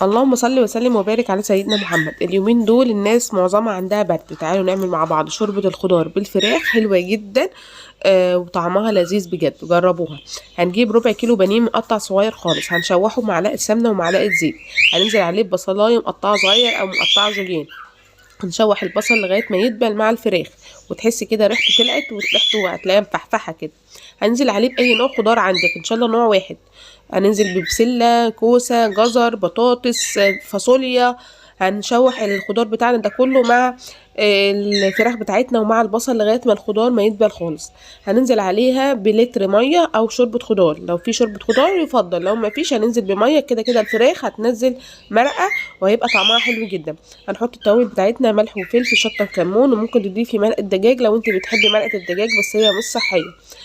اللهم صل وسلم وبارك على سيدنا محمد. اليومين دول الناس معظمها عندها برد، تعالوا نعمل مع بعض شوربة الخضار بالفراخ، حلوة جدا وطعمها لذيذ بجد، جربوها. هنجيب ربع كيلو بانيه مقطع صغير خالص، هنشوحه معلقة سمنة ومعلقة زيت، هننزل عليه ببصلاية مقطعة صغير او مقطعة جوليان. هنشوح البصل لغاية ما يدبل مع الفراخ وتحسي كده ريحته طلعت، وريحته هتلاقيها مفحفحة كده. هننزل عليه بأي نوع خضار عندك، ان شاء الله نوع واحد. هننزل ببسلة، كوسة، جزر، بطاطس، فاصوليا. هنشوح الخضار بتاعنا ده كله مع الفراخ بتاعتنا ومع البصل لغاية ما الخضار ما يدبل خالص. هننزل عليها بلتر مية او شوربة خضار، لو في شوربة خضار يفضل، لو ما فيش هننزل بمية. كده كده الفراخ هتنزل مرقة وهيبقى طعمها حلو جدا. هنحط التوابل بتاعتنا، ملح وفلفل شطة وكمون، وممكن تضيفي مرقة دجاج لو انت بتحبي مرقة الدجاج، بس هي مش صحية.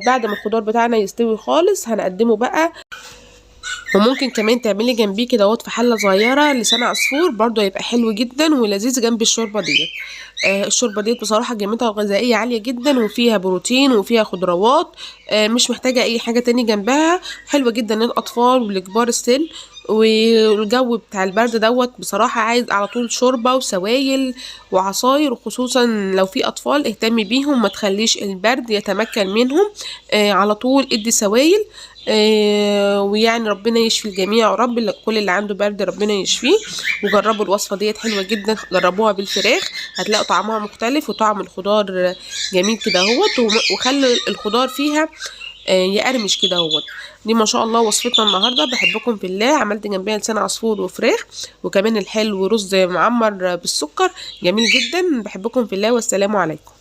بعد ما الخضار بتاعنا يستوي خالص هنقدمه بقى. وممكن كمان تعملي جنبيه كده في حله صغيره لسان عصفور، برضه هيبقى حلو جدا ولذيذ جنب الشوربه ديت. الشوربه ديت بصراحه قيمتها الغذائيه عاليه جدا، وفيها بروتين وفيها خضروات. مش محتاجه اي حاجه تاني جنبها، حلوه جدا للاطفال ولكبار السن. والجو بتاع البرد بصراحة عايز على طول شوربة وسوائل وعصاير، وخصوصا لو في أطفال اهتمي بيهم، ما تخليش البرد يتمكن منهم. على طول ادي سوائل. ويعني ربنا يشفي الجميع يا رب، كل اللي عنده برد ربنا يشفيه. وجربوا الوصفة ديت حلوة جدا، جربوها بالفراخ هتلاقوا طعمها مختلف، وطعم الخضار جميل كده اهوت، وخلي الخضار فيها يقرمش كده اهوت. دي ما شاء الله وصفتنا النهارده، بحبكم في الله. عملت جنبيها لسان عصفور وفراخ، وكمان الحلو رز معمر بالسكر، جميل جدا. بحبكم في الله، والسلام عليكم.